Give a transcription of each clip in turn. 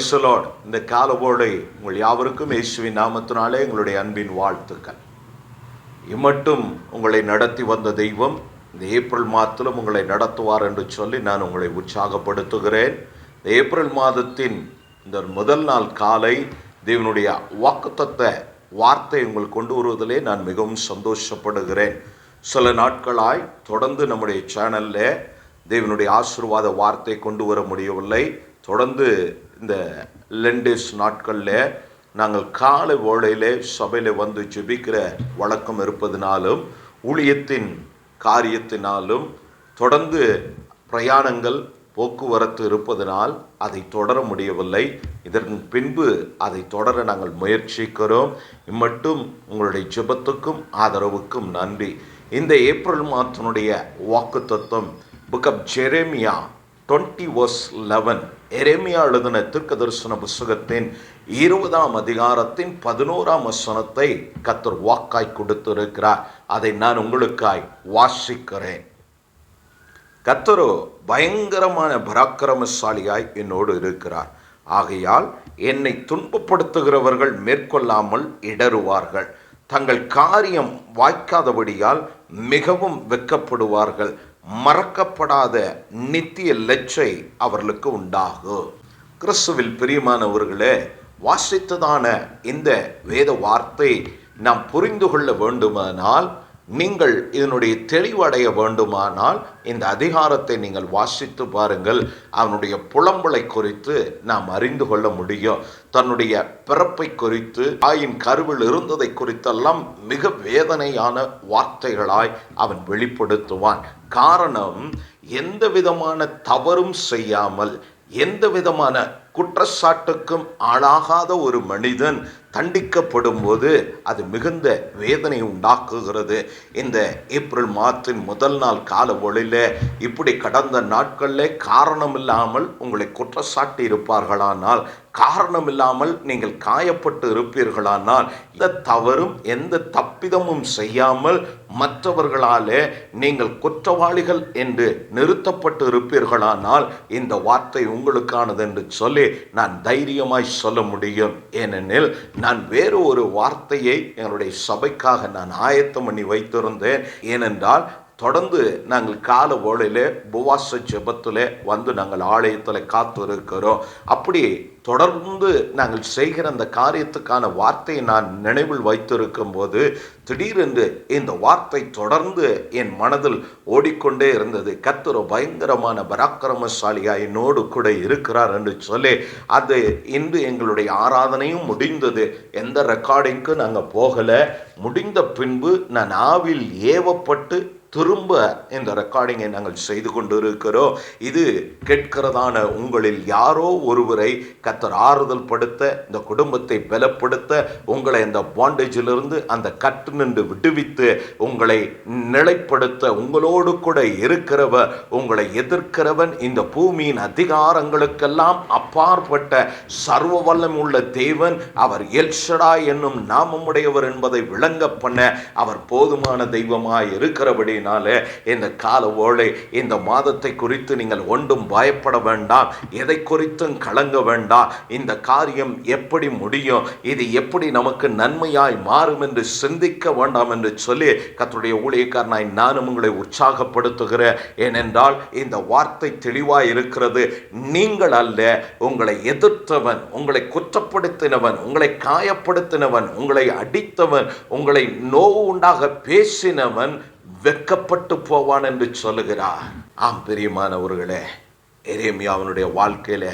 Praise the Lord. இந்த காலவோடு உங்கள் யாவருக்கும் இயேசுவின் நாமத்தினாலே எங்களுடைய அன்பின் வாழ்த்துக்கள். இம்மட்டும் உங்களை நடத்தி வந்த தெய்வம் இந்த ஏப்ரல் மாதத்திலும் உங்களை நடத்துவார் என்று சொல்லி நான் உங்களை உற்சாகப்படுத்துகிறேன். இந்த ஏப்ரல் மாதத்தின் இந்த முதல் நாள் காலை தேவனுடைய வாக்குத்தத்த வார்த்தை உங்கள் கொண்டு வருவதிலே நான் மிகவும் சந்தோஷப்படுகிறேன். சில நாட்களாய் தொடர்ந்து நம்முடைய சேனலில் தேவனுடைய ஆசீர்வாத வார்த்தை கொண்டு வர முடியவில்லை. தொடர்ந்து இந்த லெண்டேஸ் நாட்களில் நாங்கள் காலை வேளையிலே சபையில் வந்து ஜெபிக்கிற வழக்கம் இருப்பதினாலும் ஊழியத்தின் காரியத்தினாலும் தொடர்ந்து பிரயாணங்கள் போக்குவரத்து இருப்பதனால் அதை தொடர முடியவில்லை. இதற்கு பின்பு அதை தொடர நாங்கள் முயற்சிக்கிறோம். இம்மட்டும் உங்களுடைய ஜெபத்துக்கும் ஆதரவுக்கும் நன்றி. இந்த ஏப்ரல் மாதத்தினுடைய வாக்குத்தத்தம் புக் ஆஃப் ஜெரேமியா 20:11. எரேமியா எழுதின தீர்க்கதரிசன புஸ்தகத்தின் 20ஆம் அதிகாரத்தின் 11ஆம் வசனத்தை கர்த்தர் வாக்காய் கொடுத்திருக்கிறார். அதை நான் உங்களுக்காய் வாசிக்கிறேன். கர்த்தரோ பயங்கரமான பராக்கிரமசாலியாய் என்னோடு இருக்கிறார். ஆகையால் என்னை துன்பப்படுத்துகிறவர்கள் மேற்கொள்ளாமல் இடறுவார்கள். தங்கள் காரியம் வாய்க்காதபடியால் மிகவும் வெட்கப்படுவார்கள். மறக்கப்படாத நித்திய லட்சை அவர்களுக்கு உண்டாகும். கிறிஸ்துவில் பிரியமானவர்களே, வாசித்ததான இந்த வேத வார்த்தை நாம் புரிந்து கொள்ள வேண்டுமானால், நீங்கள் இதனுடைய தெளிவடைய வேண்டுமானால் இந்த அதிகாரத்தை நீங்கள் வாசித்து பாருங்கள். அவனுடைய புலம்பலை குறித்து நாம் அறிந்து கொள்ள முடியும். தன்னுடைய பிறப்பை குறித்து, தாயின் கருவில் இருந்ததை குறித்தெல்லாம் மிக வேதனையான வார்த்தைகளாய் அவன் வெளிப்படுத்துவான். காரணம், எந்த விதமான தவறும் செய்யாமல் எந்த விதமான குற்றச்சாட்டுக்கும் ஆளாகாத ஒரு மனிதன் தண்டிக்கப்படும் போது அது மிகுந்த வேதனை உண்டாக்குகிறது. இந்த ஏப்ரல் மாதத்தின் முதல் நாள் கால ஒளியில் இப்படி கடந்த நாட்களில் காரணமில்லாமல் உங்களை குற்றச்சாட்டி இருப்பார்களானால், காரணமில்லாமல் நீங்கள் காயப்பட்டு இருப்பீர்களானால், எந்த தவறும் எந்த தப்பிதமும் செய்யாமல் மற்றவர்களாலே நீங்கள் குற்றவாளிகள் என்று நிறுத்தப்பட்டு இருப்பீர்களானால் இந்த வார்த்தை உங்களுக்கானது என்று சொல்லி நான் தைரியமாய் சொல்ல முடியும். ஏனெனில் நான் வேறு ஒரு வார்த்தையை எங்களுடைய சபைக்காக நான் ஆயத்தம் பண்ணி வைத்திருந்தேன். ஏனென்றால் தொடர்ந்து நாங்கள் கால வேளையிலே உபவாச ஜெபத்தில் வந்து நாங்கள் ஆலயத்தில் காத்து இருக்கிறோம். அப்படி தொடர்ந்து நாங்கள் செய்கிற அந்த காரியத்துக்கான வார்த்தையை நான் நினைவில் வைத்திருக்கும் போது திடீரென்று இந்த வார்த்தை தொடர்ந்து என் மனதில் ஓடிக்கொண்டே இருந்தது. கர்த்தர் பயங்கரமான பராக்கிரமசாலியா என்னோடு கூட இருக்கிறார் என்று சொல்லி, அது இன்று எங்களுடைய ஆராதனையும் முடிந்தது. எந்த ரெக்கார்டிங்க்கு நாங்கள் போகலை. முடிந்த பின்பு நான் ஆவில் ஏவப்பட்டு திரும்ப இந்த ரெக்கார்டிங்கை நாங்கள் செய்து கொண்டு இருக்கிறோம். இது கேட்கிறதான உங்களில் யாரோ ஒருவரை கர்த்தர் ஆறுதல் படுத்த, இந்த குடும்பத்தை பலப்படுத்த, உங்களை இந்த பாண்டேஜிலிருந்து அந்த கட்டு நின்று விடுவித்து உங்களை நிலைப்படுத்த, உங்களோடு கூட இருக்கிறவர், உங்களை எதிர்க்கிறவன், இந்த பூமியின் அதிகாரங்களுக்கெல்லாம் அப்பாற்பட்ட சர்வ வல்லமை உள்ள தேவன், அவர் எல் ஷடாய் என்னும் நாமமுடையவர் என்பதை விளங்க பண்ண அவர் போதுமான தெய்வமாய் இருக்கிறபடி இந்த கால ஓலை, இந்த மாதத்தை குறித்து நீங்கள் ஒன்றும் பயப்பட வேண்டாம். எதை குறித்தும் கலங்க வேண்டாம். இந்த காரியம் எப்படி முடியும், இது எப்படி நமக்கு நன்மையாய் மாறும் என்று சிந்திக்க வேண்டாம் என்று சொல்லி கர்த்தருடைய ஊழியக்காரனாய் நானும் உங்களை உற்சாகப்படுத்துகிறேன். ஏனென்றால் இந்த வார்த்தை தெளிவாய் இருக்கிறது. நீங்கள் அல்ல, உங்களை எதிர்த்தவன், உங்களை குற்றப்படுத்தினவன், உங்களை காயப்படுத்தினவன், உங்களை அடித்தவன், உங்களை நோவு உண்டாக பேசினவன் வெட்கப்பட்டு போவான் என்று சொல்லுகிறார். ஆம் பிரியமானவர்களே, எரேமியா அவனுடைய வாழ்க்கையில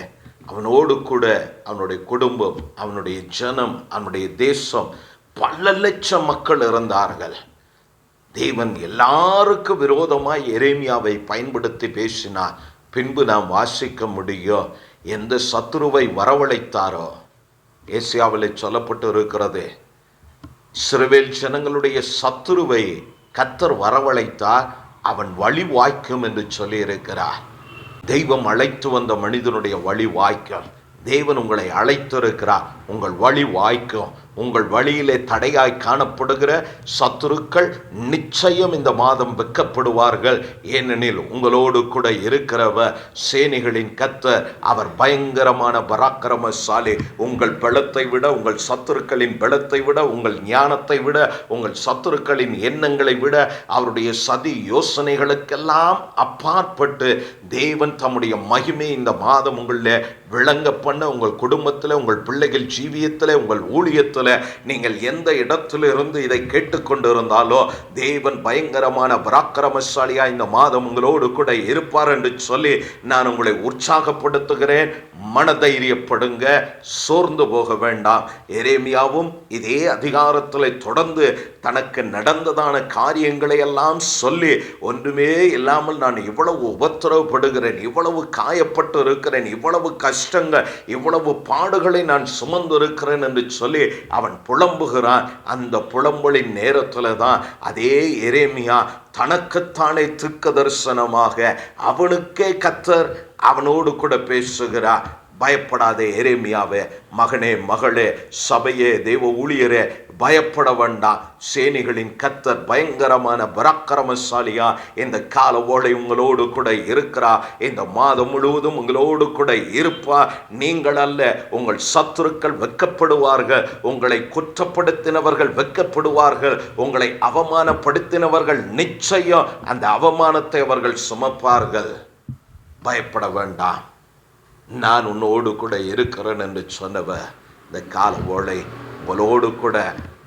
அவனோடு கூட அவனுடைய குடும்பம், அவனுடைய ஜனம், அவனுடைய தேசம், பல லட்சம் மக்கள் இருந்தார்கள். தேவன் எல்லாருக்கும் விரோதமாய் எரேமியாவை பயன்படுத்தி பேசினார். பின்பு நாம் வாசிக்க முடியும், எந்த சத்துருவை வரவழைத்தாரோ. ஏசியாவில் சொல்லப்பட்டு இருக்கிறது, இஸ்ரவேல் ஜனங்களுடைய சத்துருவை கர்த்தர் வரவழைத்தார், அவன் வழி வாய்க்கும் என்று சொல்லி இருக்கிறார். தெய்வம் அழைத்து வந்த மனிதனுடைய வழி வாய்க்கும். தேவன் உங்களை அழைத்திருக்கிறார், உங்கள் வழி வாய்க்கும். உங்கள் வழியிலே தடையாய் காணப்படுகிற சத்துருக்கள் நிச்சயம் இந்த மாதம் வெட்கப்படுவார்கள். ஏனெனில் உங்களோடு கூட இருக்கிறவர் சேனைகளின் கர்த்தர், அவர் பயங்கரமான பராக்கிரமசாலி. உங்கள் பலத்தை விட, உங்கள் சத்துருக்களின் பலத்தை விட, உங்கள் ஞானத்தை விட, உங்கள் சத்துருக்களின் எண்ணங்களை விட, அவருடைய சதி யோசனைகளுக்கெல்லாம் அப்பாற்பட்டு தேவன் தம்முடைய மகிமை இந்த மாதம் உங்களில் விளங்க பண்ண, உங்கள் குடும்பத்தில், உங்கள் பிள்ளைகள் ஜீவியத்தில், உங்கள் ஊழியத்தில், நீங்கள் எந்த இடத்திலிருந்து இதை கேட்டுக்கொண்டிருந்தாலோ தேவன் பயங்கரமான பராக்கிரமசாலியா இந்த மாதம் உங்களோடு கூட இருப்பார் என்று சொல்லி நான் உங்களை உற்சாகப்படுத்துகிறேன். மனதைரியப்படுங்க, சோர்ந்து போக வேண்டாம். எரேமியாவும் இதே அதிகாரத்தில் தொடர்ந்து தனக்கு நடந்ததான காரியங்களை எல்லாம் சொல்லி, ஒன்றுமே இல்லாமல் நான் இவ்வளவு உபத்திரவப்படுகிறேன், இவ்வளவு காயப்பட்டு இருக்கிறேன், இவ்வளவு கஷ்டங்கள், இவ்வளவு பாடுகளை நான் சுமந்து இருக்கிறேன் என்று சொல்லி அவன் புலம்புகிறான். அந்த புலம்பலின் நேரத்தில் தான் அதே எரேமியா தனக்குத்தானே தீர்க்க தரிசனமாக அவனுக்கே கர்த்தர் அவனோடு கூட பேசுகிறார். பயப்படாதே எரேமியாவே, மகனே, மகளே, சபையே, தெய்வ ஊழியரே, பயப்பட வேண்டாம். சேனைகளின் கர்த்தர் பயங்கரமான பராக்கிரமசாலியா இந்த கால ஓலை உங்களோடு கூட இருக்கிறா. இந்த மாதம் முழுவதும் உங்களோடு கூட இருப்பா. நீங்கள் அல்ல, உங்கள் சத்துருக்கள் வெட்கப்படுவார்கள். உங்களை குற்றப்படுத்தினவர்கள் வெட்கப்படுவார்கள். உங்களை அவமானப்படுத்தினவர்கள் நிச்சயம் அந்த அவமானத்தை அவர்கள் சுமப்பார்கள். பயப்பட வேண்டாம், நான் உன்னோடு கூட இருக்கிறேன் என்று சொன்னவர் இந்த கால ஓலை உங்களோடு கூட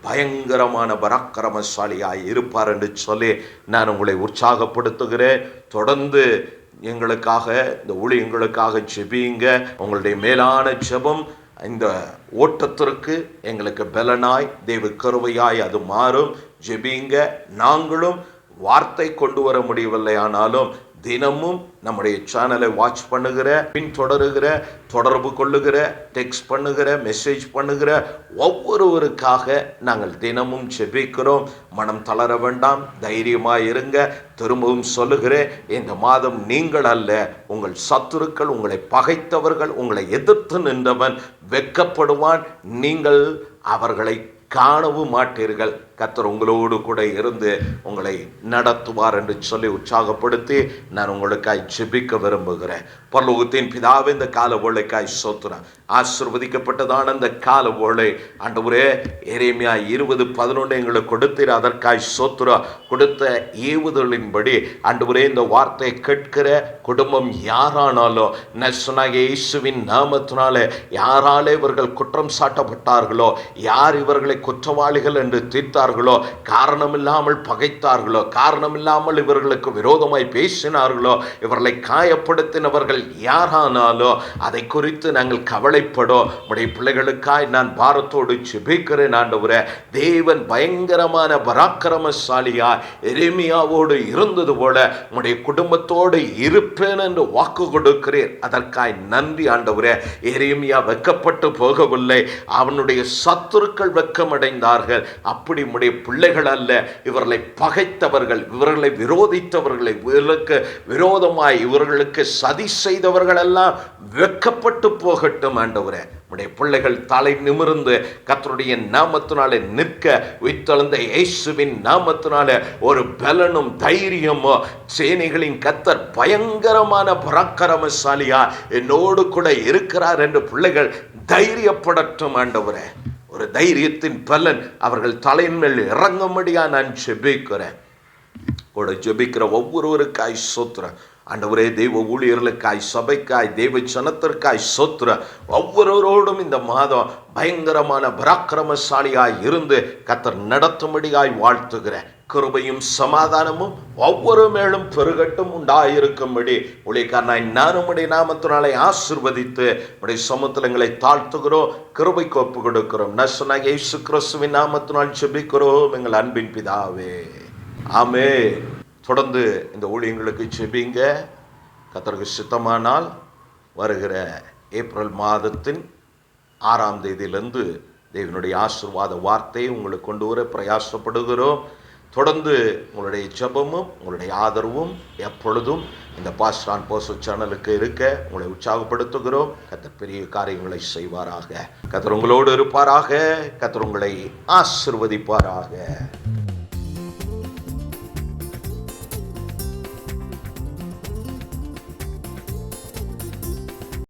பயங்கரமான பராக்கிரமசாலியாய் இருப்பார் என்று சொல்லி நான் உங்களை உற்சாகப்படுத்துகிறேன். தொடர்ந்து எங்களுக்காக, இந்த ஊழியங்களுக்காக ஜெபியுங்க. உங்களுடைய மேலான ஜெபம் இந்த ஓட்டத்திற்கு எங்களுக்கு பலனாய், தெய்வ கிருபையாய் அது மாறும். ஜெபியுங்க. நாங்களும் வார்த்தை கொண்டு வர முடியவில்லை, ஆனாலும் தினமும் நம்முடைய சேனலை வாட்ச் பண்ணுகிற, பின்தொடருகிற, தொடர்பு கொள்ளுகிற, டெக்ஸ்ட் பண்ணுகிற, மெசேஜ் பண்ணுகிற ஒவ்வொருவருக்காக நாங்கள் தினமும் ஜெபிக்கிறோம். மனம் தளர வேண்டாம், தைரியமாக இருங்க. திரும்பவும் சொல்லுகிறேன், இந்த மாதம் நீங்கள் அல்ல, உங்கள் சத்துருக்கள், உங்களை பகைத்தவர்கள், உங்களை எதிர்த்து நின்றவன் வெட்கப்படுவான். நீங்கள் அவர்களை காணவும் மாட்டீர்கள். கர்த்தர் உங்களோடு கூட இருந்து உங்களை நடத்துவார் என்று சொல்லி உற்சாகப்படுத்தி நான் உங்களுக்காய் ஜெபிக்க விரும்புகிறேன். பரலோகத்தின் பிதாவே, இந்த கால ஓலைக்காய் ஸ்தோத்திரம். ஆசீர்வதிக்கப்பட்டதான இந்த கால ஓலை ஆண்டவரே, எரேமியா 20:11 எங்களுக்கு கொடுத்தீர். அதற்காய் ஸ்தோத்திரம். கொடுத்த ஏவுதலின்படி ஆண்டவரே, இந்த வார்த்தையை கேட்கிற குடும்பம் யாரானாலும் நசனாகிய இயேசுவின் நாமத்தினாலே யாராலே இவர்கள் குற்றம் சாட்டப்பட்டார்களோ, யார் இவர்களை குற்றவாளிகள் என்று தீர்த்தார்களோ, காரணமில்லாமல் பகைத்தார்களோ, காரணமில்லாமல் இவர்களுக்கு விரோதமாய் பேசினார்களோ, இவர்களை காயப்படுத்தினவர்கள் யாரானாலோ அதை குறித்து நாங்கள் கவலைப்படோம். உடைய பிள்ளைகளுக்காய் நான் பாரத்தோடு ஜெபிக்கிறேன். ஆண்டவரே, தேவன் பயங்கரமான பராக்கிரமசாலியா எரேமியாவோடு இருந்தது போல உடைய குடும்பத்தோடு இருப்பேன் என்று வாக்கு கொடுக்கிறேன். அதற்காய் நன்றி ஆண்டவரே. எரேமியா வெட்கப்பட்டு போகவில்லை, அவனுடைய சத்துருக்கள் வெட்கமடைந்தார்கள். அப்படி உடைய பிள்ளைகள் அல்ல, இவர்களை பகைத்தவர்கள், இவர்களை விரோதித்தவர்களை, இவர்களுக்கு விரோதமாய் இவர்களுக்கு சதி செய்தவர்கள் எல்லாம் வெட்கப்பட்டு போகட்டும். ஆண்டவரே, உடைய பிள்ளைகள் தலை நிமிர்ந்து கர்த்தருடைய நாமத்தினாலே நிற்க, உயிர்த்தெழுந்த இயேசுவின் நாமத்தினாலே ஒரு பலனும் தைரியமோ, சேனைகளின் கர்த்தர் பயங்கரமான பராக்கிரமசாலியா என்னோடு கூட இருக்கிறார் என்று பிள்ளைகள் தைரியப்படட்டும். ஆண்டவரே, ஒரு தைரியத்தின் பலன் அவர்கள் தலையின் மேல் இறங்கும்படியா நான் ஜெபிக்கிறேன். கூட ஜெபிக்கிற ஒவ்வொருவருக்காய் ஸ்தோத்திரம். ஆண்டவரே, தெய்வ ஊழியர்களுக்காய், சபைக்காய், தெய்வ ஜனத்திற்காய் ஸ்தோத்திரம். ஒவ்வொருவரோடும் இந்த மாதம் பயங்கரமான பராக்கிரமசாலியாய் இருந்து கர்த்தர் நடத்தும்படியாய் வாழ்த்துகிறேன். கிருபையும் சமாதானமும் ஒவ்வொரு மேலும் பெருகட்டும் உண்டாயிருக்கும்படி ஊழியக்காரனாய் நானும் உடைய நாமத்தினாலே ஆசீர்வதித்து உடைய சமுத்திரங்களை தாழ்த்துகிறோம். கிருபைக்கு ஒப்பு கொடுக்கிறோம். நசனாகிய இயேசு கிறிஸ்துவின் நாமத்தினால் ஜெபிக்கிறோம் எங்கள் அன்பின் பிதாவே, ஆமென். தொடர்ந்து இந்த ஊழியங்களுக்கு ஜெபிங்க. கர்த்தருக்கு சித்தமானால் வருகிற ஏப்ரல் மாதத்தின் 6ஆம் தேதியிலிருந்து தேவனுடைய ஆசீர்வாத வார்த்தையை உங்களுக்கு கொண்டு வர பிரயாசப்படுகிறோம். தொடர்ந்து உங்களுடைய ஜெபமும் உங்களுடைய ஆதரவும் எப்பொழுதும் இந்த பாஸ்டான் போசோ சேனலுக்கு இருக்க உங்களை உற்சாகப்படுத்துகிறோம். கர்த்தர் பெரிய காரியங்களை செய்வாராக. கர்த்தர் உங்களோடு இருப்பாராக. கர்த்தர் உங்களை ஆசீர்வதிப்பாராக.